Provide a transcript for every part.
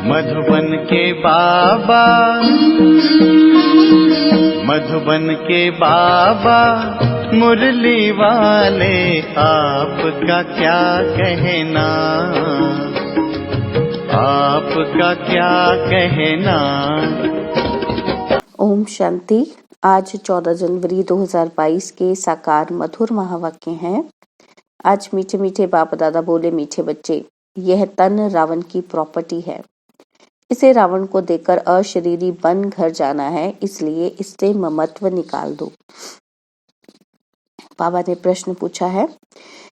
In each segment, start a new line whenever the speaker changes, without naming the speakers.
मधुबन के बाबा, मधुबन के बाबा मुरली वाले, आपका क्या कहना, आपका क्या कहना।
ओम शांति। आज 14 जनवरी 2022 के साकार मधुर महावाक्य हैं। आज मीठे मीठे बाप दादा बोले, मीठे बच्चे, यह तन रावण की प्रॉपर्टी है। इसे रावण को देकर अशरीरी बन घर जाना है, इसलिए इससे ममत्व निकाल दो। बाबा ने प्रश्न पूछा है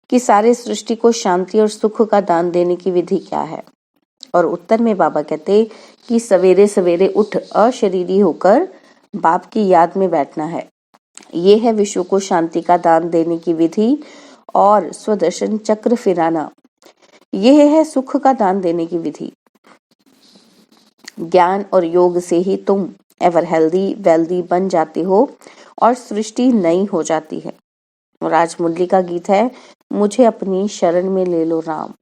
कि सारे सृष्टि को शांति और सुख का दान देने की विधि क्या है। और उत्तर में बाबा कहते कि सवेरे सवेरे उठ अशरीरी होकर बाप की याद में बैठना है। ये है विश्व को शांति का दान देने की विधि। और स्वदर्शन चक्र फिराना, यह है सुख का दान देने की विधि। ज्ञान और योग से ही तुम एवर हेल्दी वेल्दी बन जाते हो और सृष्टि नई हो जाती है। और आज मुरली का गीत है, मुझे अपनी शरण में ले लो राम।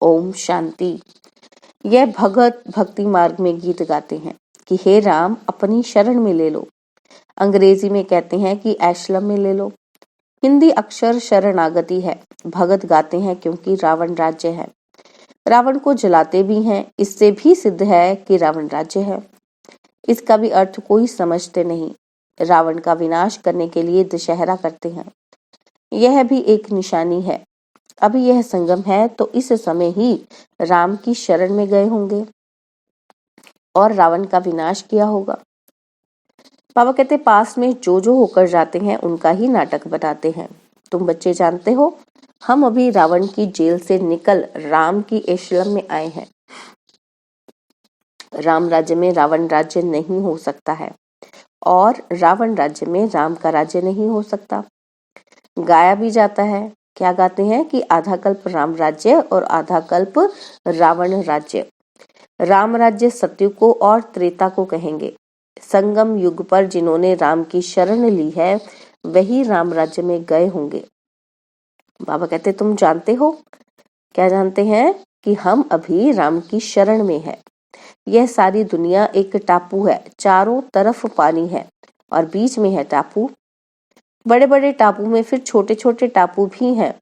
ओम शांति। यह भगत भक्ति मार्ग में गीत गाते हैं कि हे राम अपनी शरण में ले लो। अंग्रेजी में कहते हैं कि एशलम में ले लो। हिंदी अक्षर शरणागति है। भगत गाते हैं क्योंकि रावण राज्य है। रावण को जलाते भी हैं, इससे भी सिद्ध है कि रावण राज्य है। इसका भी अर्थ कोई समझते नहीं। रावण का विनाश करने के लिए दशहरा करते हैं। यह भी एक निशानी है। अभी यह संगम है तो इस समय ही राम की शरण में गए होंगे और रावण का विनाश किया होगा। बाबा कहते पास में जो होकर जाते हैं उनका ही नाटक बताते हैं। तुम बच्चे जानते हो, हम अभी रावण की जेल से निकल राम की एशलम में आए हैं। राम राज्य में रावण राज्य नहीं हो सकता है और रावण राज्य में राम का राज्य नहीं हो सकता। गाया भी जाता है। क्या गाते हैं कि आधा कल्प राम राज्य और आधा कल्प रावण राज्य। राम राज्य सत्युग को और त्रेता को कहेंगे। संगम युग पर जिन्होंने राम की शरण ली है वही राम राज्य में गए होंगे। बाबा कहते तुम जानते हो, क्या जानते हैं कि हम अभी राम की शरण में है। यह सारी दुनिया एक टापू है, चारों तरफ पानी है और बीच में है टापू। बड़े बड़े टापू में फिर छोटे छोटे टापू भी हैं।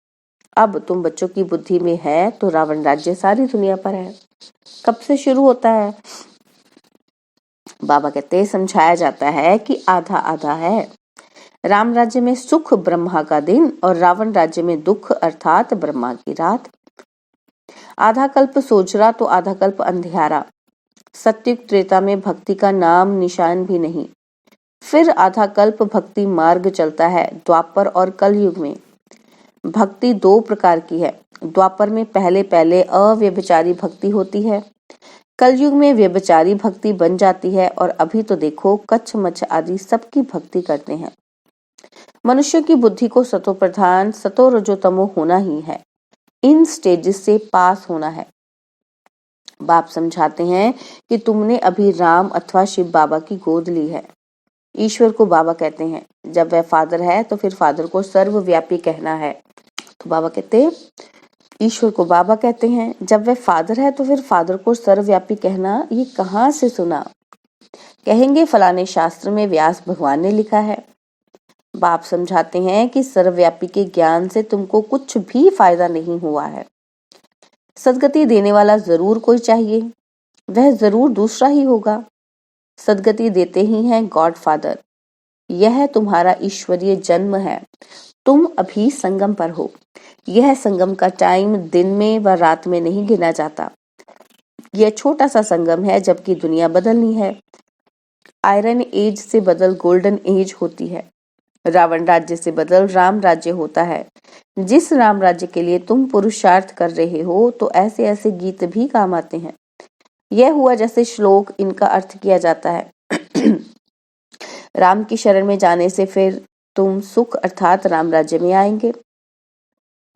अब तुम बच्चों की बुद्धि में है तो रावण राज्य सारी दुनिया पर है। कब से शुरू होता है? बाबा कहते समझाया जाता है कि आधा आधा है। राम राज्य में सुख ब्रह्मा का दिन और रावण राज्य में दुख अर्थात ब्रह्मा की रात। आधा कल्प सोचरा तो आधा कल्प अंधियारा। सत्युग त्रेता में भक्ति का नाम निशान भी नहीं। फिर आधा कल्प भक्ति मार्ग चलता है द्वापर और कलयुग में। भक्ति दो प्रकार की है। द्वापर में पहले पहले अव्यभिचारी भक्ति होती है, कलयुग में व्यभिचारी भक्ति बन जाती है। और अभी तो देखो कच्छ मच्छ आदि सबकी भक्ति करते हैं। मनुष्य की बुद्धि को सतो प्रधान सतो रजोतमो होना ही है। इन स्टेजेस से पास होना है। बाप समझाते हैं कि तुमने अभी राम अथवा शिव बाबा की गोद ली है। ईश्वर को बाबा कहते हैं। जब वह फादर है तो फिर फादर को सर्वव्यापी कहना है। तो बाबा कहते ईश्वर को बाबा कहते हैं। जब वह फादर है तो फिर फादर को सर्वव्यापी कहना, ये कहाँ से सुना? कहेंगे फलाने शास्त्र में व्यास भगवान ने लिखा है। बाप समझाते हैं कि सर्वव्यापी के ज्ञान से तुमको कुछ भी फायदा नहीं हुआ है। सदगति देने वाला जरूर कोई चाहिए, वह जरूर दूसरा ही होगा। सदगति देते ही हैं गॉड फादर। यह तुम्हारा ईश्वरीय जन्म है। तुम अभी संगम पर हो। यह संगम का टाइम दिन में व रात में नहीं गिना जाता। यह छोटा सा संगम है, जबकि दुनिया बदलनी है। आयरन एज से बदल गोल्डन एज होती है। रावण राज्य से बदल राम राज्य होता है। जिस राम राज्य के लिए तुम पुरुषार्थ कर रहे हो तो ऐसे ऐसे गीत भी काम आते हैं। यह हुआ जैसे श्लोक, इनका अर्थ किया जाता है। राम की शरण में जाने से फिर तुम सुख अर्थात राम राज्य में आएंगे।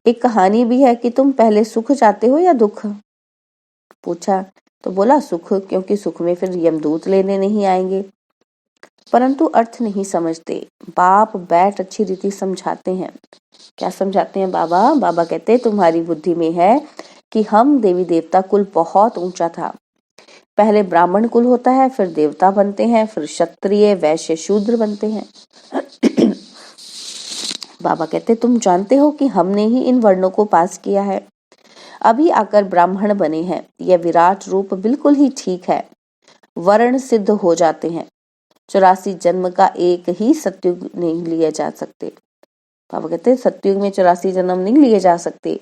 एक कहानी भी है कि तुम पहले सुख चाहते हो या दुख? पूछा तो बोला सुख, क्योंकि सुख में फिर यमदूत लेने नहीं आएंगे। परंतु अर्थ नहीं समझते। बाप बैठ अच्छी रीति समझाते हैं। क्या समझाते हैं बाबा? बाबा कहते तुम्हारी बुद्धि में है कि हम देवी देवता कुल बहुत ऊंचा था। पहले ब्राह्मण कुल होता है, फिर देवता बनते हैं, फिर क्षत्रिय वैश्य शूद्र बनते हैं। बाबा कहते तुम जानते हो कि हमने ही इन वर्णों को पास किया है, अभी आकर ब्राह्मण बने हैं। यह विराट रूप बिल्कुल ही ठीक है, वर्ण सिद्ध हो जाते हैं। 84 जन्म का एक ही सतयुग नहीं लिए जा सकते। बाबा कहते सतयुग में 84 जन्म नहीं लिए जा सकते,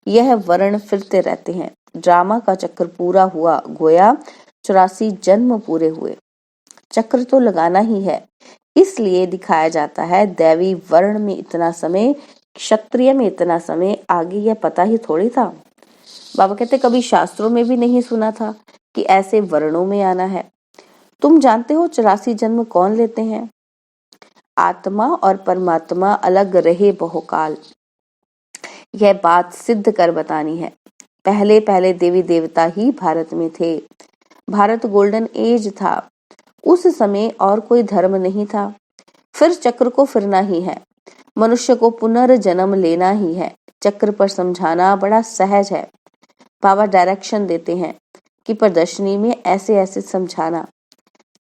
यह वर्ण फिरते रहते हैं। ड्रामा का चक्र पूरा हुआ, गोया 84 जन्म पूरे हुए। चक्र तो लगाना ही है, इसलिए दिखाया जाता है। दैवी वर्ण में इतना समय, क्षत्रिय में इतना समय, आगे यह पता ही थोड़ी था। बाबा कहते कभी शास्त्रों में भी नहीं सुना था कि ऐसे वर्णों में आना है। तुम जानते हो 84 जन्म कौन लेते हैं? आत्मा और परमात्मा अलग रहे बहुकाल, यह बात सिद्ध कर बतानी है। पहले पहले देवी देवता ही भारत में थे। भारत गोल्डन एज था, उस समय और कोई धर्म नहीं था। फिर चक्र को फिरना ही है, मनुष्य को पुनर्जन्म लेना ही है। चक्र पर समझाना बड़ा सहज है। बाबा डायरेक्शन देते हैं कि प्रदर्शनी में ऐसे ऐसे समझाना।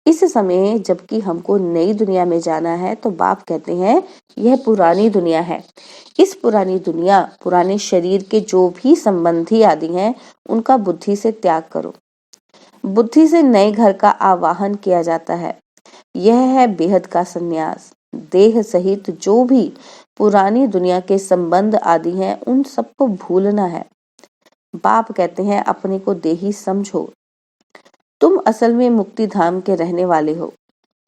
इस समय जबकि हमको नई दुनिया में जाना है, तो बाप कहते हैं यह पुरानी दुनिया है। इस पुरानी दुनिया, पुराने शरीर के जो भी संबंधी आदि हैं, उनका बुद्धि से त्याग करो। बुद्धि से नए घर का आवाहन किया जाता है। यह है बेहद का संन्यास। देह सहित जो भी पुरानी दुनिया के संबंध आदि हैं, उन सबको भूलना है। बाप कहते हैं अपने को देही समझो, तुम असल में मुक्ति धाम के रहने वाले हो।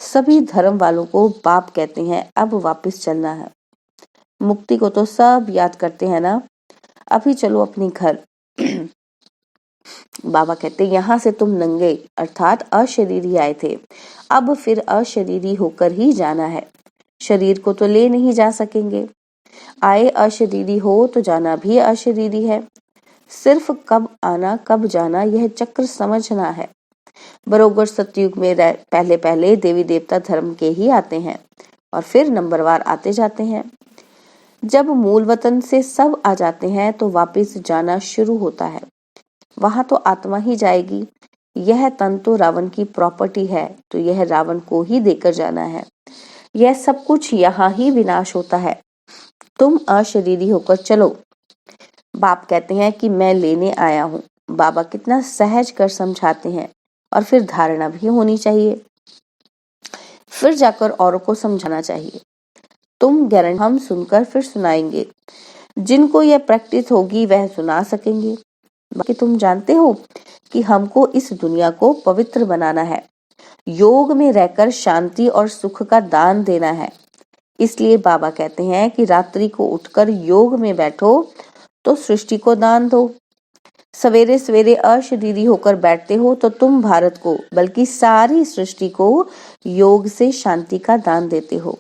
सभी धर्म वालों को बाप कहते हैं अब वापस चलना है। मुक्ति को तो सब याद करते हैं ना, अभी चलो अपने घर। बाबा कहते यहाँ से तुम नंगे अर्थात अशरीरी आए थे, अब फिर अशरीरी होकर ही जाना है। शरीर को तो ले नहीं जा सकेंगे। आए अशरीरी हो तो जाना भी अशरीरी है। सिर्फ कब आना कब जाना यह चक्र समझना है। बरोबर सतयुग में पहले पहले देवी देवता धर्म के ही आते हैं और फिर नंबरवार आते जाते हैं। जब मूल वतन से सब आ जाते हैं तो वापस जाना शुरू होता है। वहां तो आत्मा ही जाएगी। यह तन तो रावण की प्रॉपर्टी है, तो यह रावण को ही देकर जाना है। यह सब कुछ यहाँ ही विनाश होता है। तुम अशरीरी होकर चलो। बाप कहते हैं कि मैं लेने आया हूँ। बाबा कितना सहज कर समझाते हैं, और फिर धारणा भी होनी चाहिए, फिर जाकर औरों को समझाना चाहिए। तुम गारंटी, हम सुनकर फिर सुनाएंगे। जिनको यह प्रैक्टिस होगी वह सुना सकेंगे। बाकी तुम जानते हो कि हमको इस दुनिया को पवित्र बनाना है, योग में रहकर शांति और सुख का दान देना है। इसलिए बाबा कहते हैं कि रात्रि को उठकर योग में बैठो तो सृष्टि को दान दो। सवेरे सवेरे अशरीरी होकर बैठते हो तो तुम भारत को, बल्कि सारी सृष्टि को योग से शांति का दान देते हो।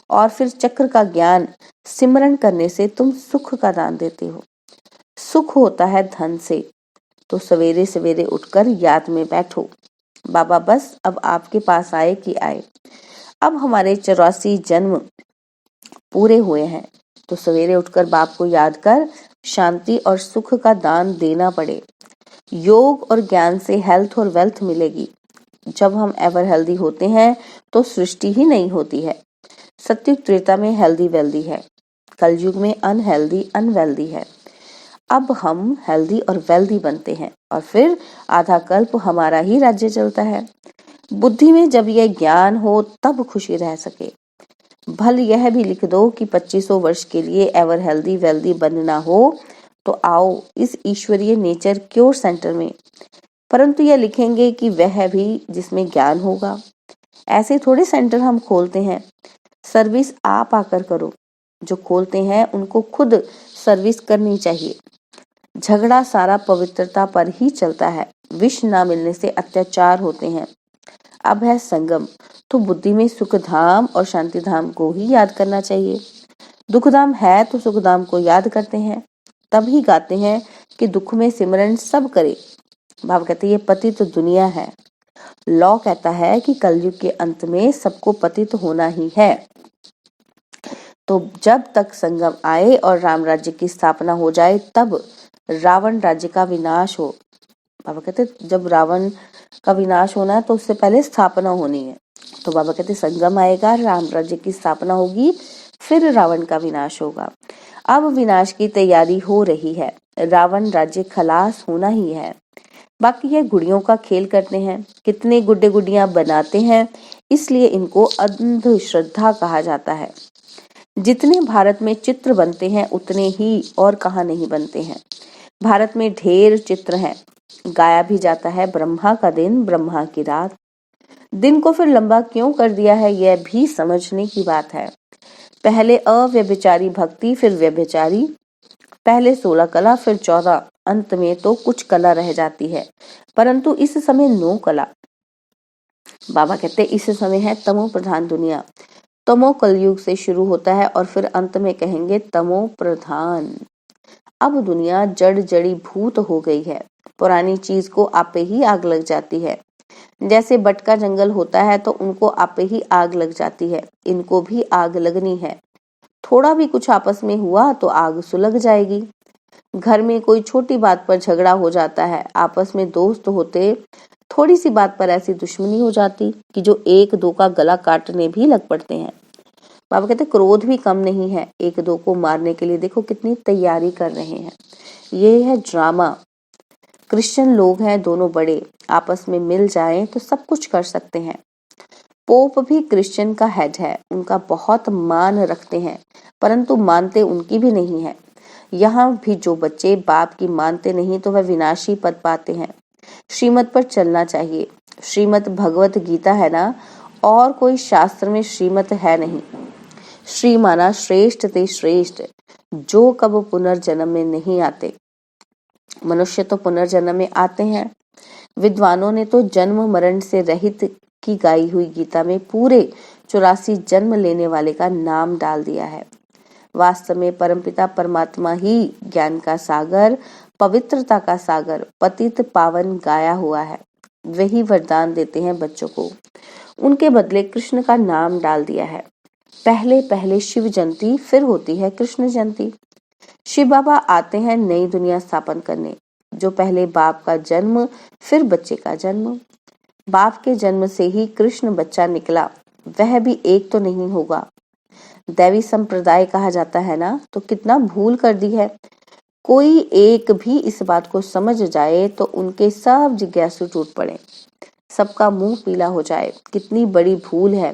और फिर चक्र का ज्ञान सिमरन करने से तुम सुख का दान देते हो। सुख होता है धन से, तो सवेरे सवेरे उठकर याद में बैठो। बाबा बस अब आपके पास आए कि आए। अब हमारे 84 जन्म पूरे हुए हैं, तो सवेरे उठकर बाप को याद कर शांति और सुख का दान देना पड़े। योग और ज्ञान से हेल्थ और वेल्थ मिलेगी। जब हम एवर हेल्दी होते हैं तो सृष्टि ही नहीं होती है। सत्युग त्रेता में हेल्दी वेल्दी है, कलयुग में अनहेल्दी अनवेल्दी है। अब हम हेल्दी और वेल्दी बनते हैं और फिर आधा कल्प हमारा ही राज्य चलता है। बुद्धि में जब यह ज्ञान हो तब खुशी रह सके। भल यह भी लिख दो कि 2500 वर्ष के लिए एवर हेल्दी वेल्दी बनना हो तो आओ इस ईश्वरीय नेचर क्योर सेंटर में, परंतु यह लिखेंगे कि वह भी जिसमें ज्ञान होगा। ऐसे थोड़े सेंटर हम खोलते हैं, सर्विस आप आकर करो। जो खोलते हैं उनको खुद सर्विस करनी चाहिए। झगड़ा सारा पवित्रता पर ही चलता है। विष ना मिलने से अत्याचार होते हैं। अब है संगम, तो बुद्धि में सुख धाम और शांति धाम को ही याद करना चाहिए। दुख धाम है तो सुख धाम को याद करते हैं, तभी गाते हैं कि दुख में सिमरन सब करे। भाव कहते ये पतित तो दुनिया है। लॉ कहता है कि कलयुग के अंत में सबको पतित होना ही है। तो जब तक संगम आए और राम राज्य की स्थापना हो जाए, तब रावण राज्य का विनाश हो। बाबा कहते जब रावण का विनाश होना है तो उससे पहले स्थापना होनी है। तो बाबा कहते संगम आएगा, राम राज्य की स्थापना होगी, फिर रावण का विनाश होगा। अब विनाश की तैयारी हो रही है, रावण राज्य खलास होना ही है। बाकी ये गुड़ियों का खेल करते हैं, कितने गुड्डे गुड़ियां बनाते हैं, इसलिए इनको अंधश्रद्धा कहा जाता है। जितने भारत में चित्र बनते हैं उतने ही और कहाँ नहीं बनते हैं। भारत में ढेर चित्र हैं। गाया भी जाता है ब्रह्मा का दिन, ब्रह्मा की रात। दिन को फिर लंबा क्यों कर दिया है, यह भी समझने की बात है। पहले अव्यभिचारी भक्ति, फिर व्यभिचारी, पहले 16 कला, फिर 14, अंत में तो कुछ कला रह जाती है, परंतु इस समय 9 कला। बाबा कहते इस समय है तमो प्रधान दुनिया। तमो कलयुग से शुरू होता है और फिर अंत में कहेंगे तमो प्रधान। अब दुनिया जड़ जड़ी भूत हो गई है। पुरानी चीज को आपे ही आग लग जाती है। जैसे बट का जंगल होता है तो उनको आपे ही आग लग जाती है, इनको भी आग लगनी है। थोड़ा भी कुछ आपस में हुआ तो आग सुलग जाएगी। घर में कोई छोटी बात पर झगड़ा हो जाता है, आपस में दोस्त होते, थोड़ी सी बात पर ऐसी दुश्मनी हो जाती कि जो एक दो का गला काटने भी लग पड़ते हैं। बाबा कहते क्रोध भी कम नहीं है, एक दो को मारने के लिए देखो कितनी तैयारी कर रहे हैं। ये है ड्रामा। क्रिश्चियन लोग हैं दोनों बड़े, आपस में मिल जाएं तो सब कुछ कर सकते हैं। पोप भी क्रिश्चियन का हेड है, उनका बहुत मान रखते हैं, परंतु मानते उनकी भी नहीं है। यहाँ भी जो बच्चे बाप की मानते नहीं तो वह विनाशी पद पाते हैं। श्रीमत पर चलना चाहिए। श्रीमत भगवत गीता है ना, और कोई शास्त्र में श्रीमत है नहीं। श्री माना श्रेष्ठ ते श्रेष्ठ, जो कब पुनर्जन्म में नहीं आते। मनुष्य तो पुनर्जन्म में आते हैं। विद्वानों ने तो जन्म मरण से रहित की गाई हुई गीता में पूरे 84 जन्म लेने वाले का नाम डाल दिया है। वास्तव में परमपिता परमात्मा ही ज्ञान का सागर, पवित्रता का सागर, पतित पावन गाया हुआ है। वही वरदान देते हैं बच्चों को, उनके बदले कृष्ण का नाम डाल दिया है। पहले पहले शिव जयंती, फिर होती है कृष्ण जयंती। शिव बाबा आते हैं नई दुनिया स्थापन करने। जो पहले बाप का जन्म, फिर बच्चे का जन्म। बाप के जन्म से ही कृष्ण बच्चा निकला, वह भी एक तो नहीं होगा। दैवी संप्रदाय कहा जाता है ना, तो कितना भूल कर दी है। कोई एक भी इस बात को समझ जाए तो उनके सब जिज्ञासु टूट पड़े, सबका मुंह पीला हो जाए। कितनी बड़ी भूल है।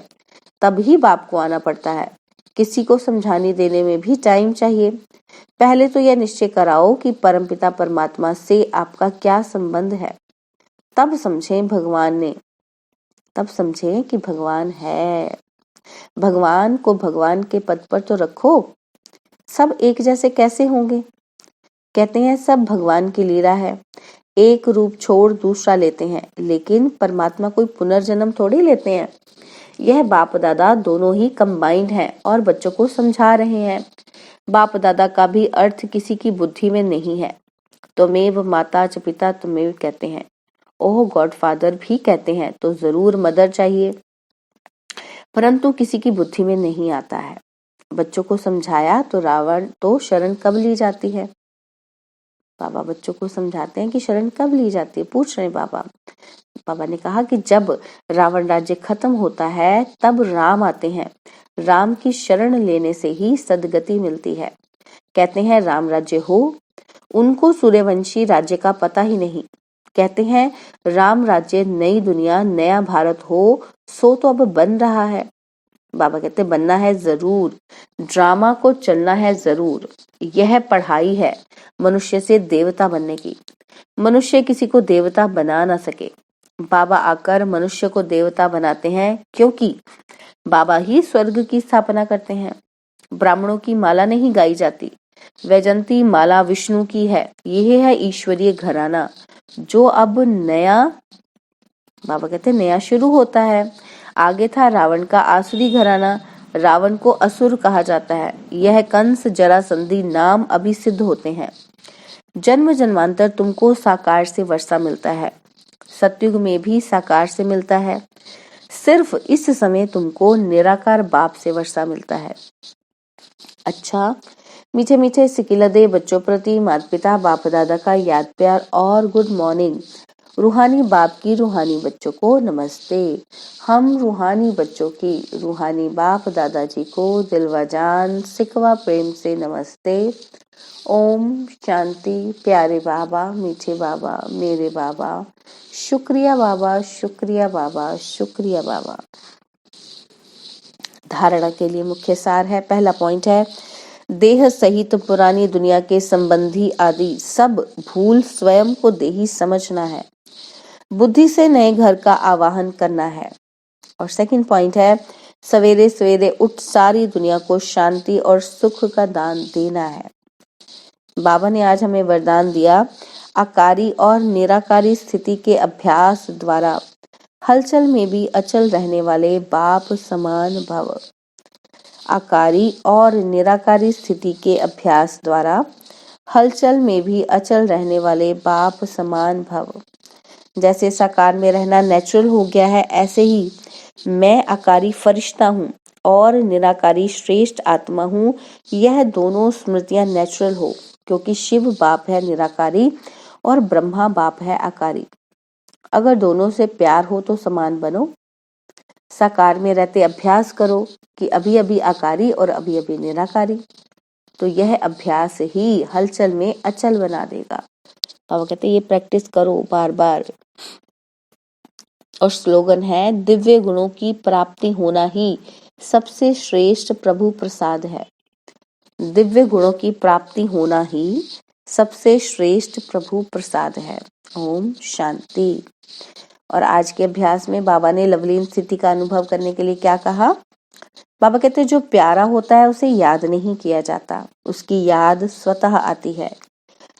तभी बाप को आना पड़ता है। किसी को समझाने देने में भी टाइम चाहिए। पहले तो यह निश्चय कराओ कि परमपिता परमात्मा से आपका क्या संबंध है, तब समझें कि भगवान है। भगवान को भगवान के पद पर तो रखो। सब एक जैसे कैसे होंगे? कहते हैं सब भगवान की लीला है। एक रूप छोड़ दूसरा लेते हैं, लेकिन परमात्मा कोई पुनर्जन्म थोड़ी लेते हैं। यह बाप दादा दोनों ही कंबाइंड हैं और बच्चों को समझा रहे हैं। बाप दादा का भी अर्थ किसी की बुद्धि में नहीं है। त्वमेव माता च पिता त्वमेव कहते हैं, ओह गॉडफादर भी कहते हैं, तो जरूर मदर चाहिए, परंतु किसी की बुद्धि में नहीं आता है। बच्चों को समझाया तो रावण तो शरण कब ली जाती है? बाबा बच्चों को समझाते हैं कि शरण कब ली जाती है, पूछ रहे बाबा। बाबा ने कहा कि जब रावण राज्य खत्म होता है तब राम आते हैं। राम की शरण लेने से ही सदगति मिलती है। कहते हैं राम राज्य हो, उनको सूर्यवंशी राज्य का पता ही नहीं। कहते हैं राम राज्य नई दुनिया नया भारत हो, सो तो अब बन रहा है। बाबा कहते बनना है जरूर, ड्रामा को चलना है जरूर। यह पढ़ाई है मनुष्य से देवता बनने की। मनुष्य किसी को देवता बना ना सके। बाबा आकर मनुष्य को देवता बनाते हैं, क्योंकि बाबा ही स्वर्ग की स्थापना करते हैं। ब्राह्मणों की माला नहीं गाई जाती, वैजंती माला विष्णु की है। यह है ईश्वरीय घराना जो अब नया, बाबा कहते नया शुरू होता है। आगे था रावण का आसुरी घराना, रावण को असुर कहा जाता है। यह कंस जरासंधी नाम अभी सिद्ध होते हैं। जन्म जन्मांतर तुमको साकार से वर्षा मिलता है, सतयुग में भी साकार से मिलता है। सिर्फ इस समय तुमको निराकार बाप से वर्षा मिलता है। अच्छा, मीठे मीठे सिकिलदे बच्चों प्रति माता पिता बाप दादा का याद प्यार और गुड मॉर्निंग। रूहानी बाप की रूहानी बच्चों को नमस्ते। हम रूहानी बच्चों की रूहानी बाप दादाजी को दिलवा जान सिकवा प्रेम से नमस्ते। ओम शांति। प्यारे बाबा, मीठे बाबा, मेरे बाबा, शुक्रिया बाबा, शुक्रिया बाबा, शुक्रिया बाबा। धारणा के लिए मुख्य सार है। पहला पॉइंट है, देह सहित पुरानी दुनिया के संबंधी आदि सब भूल स्वयं को देही समझना है। बुद्धि से नए घर का आवाहन करना है। और सेकंड पॉइंट है, सवेरे सवेरे उठ सारी दुनिया को शांति और सुख का दान देना है। बाबा ने आज हमें वरदान दिया, आकारी और निराकारी स्थिति के अभ्यास द्वारा हलचल में भी अचल रहने वाले बाप समान भव। आकारी और निराकारी स्थिति के अभ्यास द्वारा हलचल में भी अचल रहने वाले बाप समान भव। जैसे साकार में रहना नेचुरल हो गया है, ऐसे ही मैं आकारी फरिश्ता हूँ और निराकारी श्रेष्ठ आत्मा हूँ। यह दोनों स्मृतियां नेचुरल हो, क्योंकि शिव बाप है निराकारी और ब्रह्मा बाप है आकारी। अगर दोनों से प्यार हो तो समान बनो। साकार में रहते अभ्यास करो कि अभी अभी आकारी और अभी अभी निराकारी, तो यह अभ्यास ही हलचल में अचल बना देगा। बाबा कहते ये प्रैक्टिस करो बार बार। और स्लोगन है, दिव्य गुणों की प्राप्ति होना ही सबसे श्रेष्ठ प्रभु प्रसाद है। दिव्य गुणों की प्राप्ति होना ही सबसे श्रेष्ठ प्रभु प्रसाद है। ओम शांति। और आज के अभ्यास में बाबा ने लवलीन स्थिति का अनुभव करने के लिए क्या कहा? बाबा कहते हैं, जो प्यारा होता है उसे याद नहीं किया जाता, उसकी याद स्वतः आती है।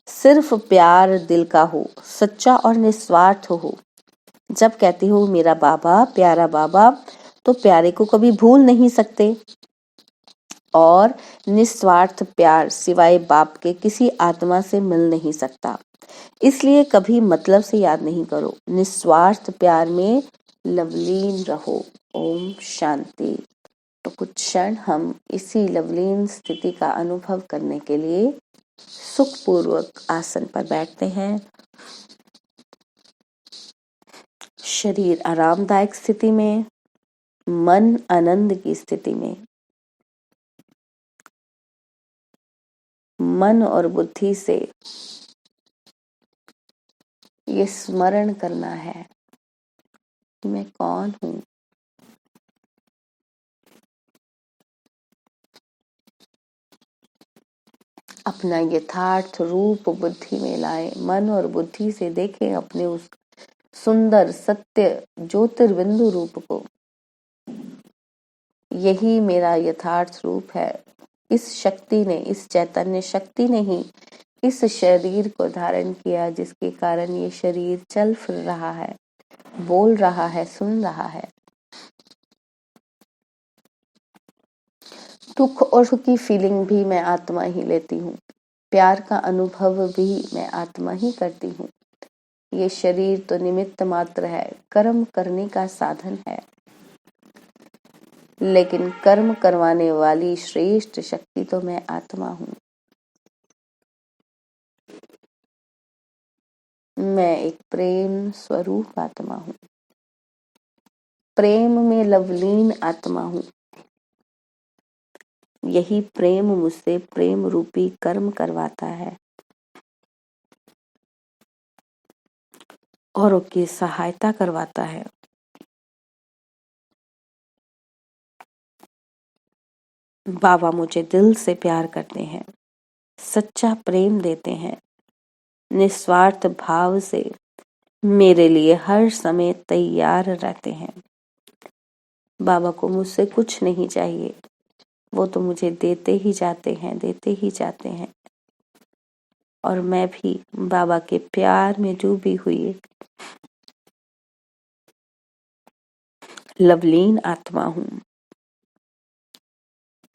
सिर्फ प्यार दिल का हो, सच्चा और निस्वार्थ हो। जब कहते हो मेरा बाबा, प्यारा बाबा, तो प्यारे को कभी भूल नहीं सकते। और निस्वार्थ प्यार सिवाय बाप के किसी आत्मा से मिल नहीं सकता, इसलिए कभी मतलब से याद नहीं करो। निस्वार्थ प्यार में लवलीन रहो। ओम शांति। तो कुछ क्षण हम इसी लवलीन स्थिति का अनुभव करने के लिए सुखपूर्वक आसन पर बैठते हैं। शरीर आरामदायक स्थिति में, मन आनंद की स्थिति में। मन और बुद्धि से ये स्मरण करना है कि मैं कौन हूँ। अपना यथार्थ रूप बुद्धि में लाए। मन और बुद्धि से देखें अपने उस सुंदर सत्य ज्योतिर्बिंदु रूप को। यही मेरा यथार्थ रूप है। इस शक्ति ने, इस चैतन्य शक्ति ने ही इस शरीर को धारण किया, जिसके कारण ये शरीर चल फिर रहा है, बोल रहा है, सुन रहा है। दुख और सुख की फीलिंग भी मैं आत्मा ही लेती हूँ। प्यार का अनुभव भी मैं आत्मा ही करती हूँ। ये शरीर तो निमित्त मात्र है, कर्म करने का साधन है, लेकिन कर्म करवाने वाली श्रेष्ठ शक्ति तो मैं आत्मा हूँ। मैं एक प्रेम स्वरूप आत्मा हूँ, प्रेम में लवलीन आत्मा हूँ। यही प्रेम मुझसे प्रेम रूपी कर्म करवाता है, औरों की सहायता करवाता है। बाबा मुझे दिल से प्यार करते हैं, सच्चा प्रेम देते हैं, निस्वार्थ भाव से मेरे लिए हर समय तैयार रहते हैं। बाबा को मुझसे कुछ नहीं चाहिए, वो तो मुझे देते ही जाते हैं, देते ही जाते हैं। और मैं भी बाबा के प्यार में डूबी हुई लवलीन आत्मा हूँ।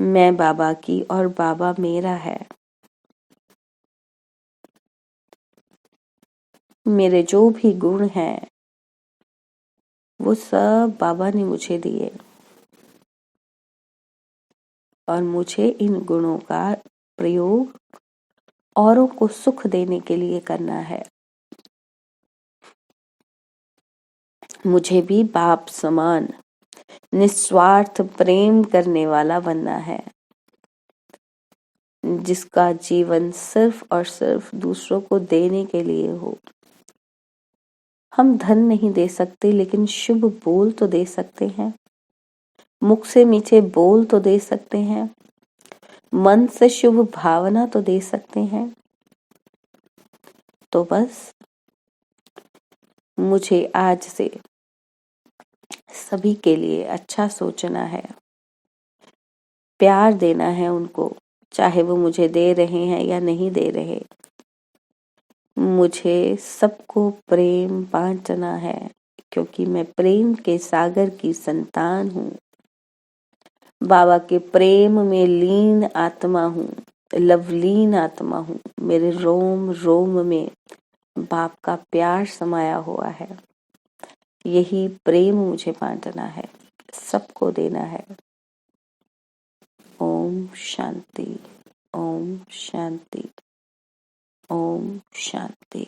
मैं बाबा की और बाबा मेरा है। मेरे जो भी गुण हैं वो सब बाबा ने मुझे दिए, और मुझे इन गुणों का प्रयोग औरों को सुख देने के लिए करना है। मुझे भी बाप समान निस्वार्थ प्रेम करने वाला बनना है, जिसका जीवन सिर्फ और सिर्फ दूसरों को देने के लिए हो। हम धन नहीं दे सकते, लेकिन शुभ बोल तो दे सकते हैं, मुख से मीठे बोल तो दे सकते हैं, मन से शुभ भावना तो दे सकते हैं। तो बस मुझे आज से सभी के लिए अच्छा सोचना है, प्यार देना है उनको, चाहे वो मुझे दे रहे हैं या नहीं दे रहे। मुझे सबको प्रेम बांटना है, क्योंकि मैं प्रेम के सागर की संतान हूँ। बाबा के प्रेम में लीन आत्मा हूँ, लवलीन आत्मा हूँ। मेरे रोम रोम में बाप का प्यार समाया हुआ है। यही प्रेम मुझे बांटना है, सबको देना है। ओम शांति, ओम शांति, ओम शांति।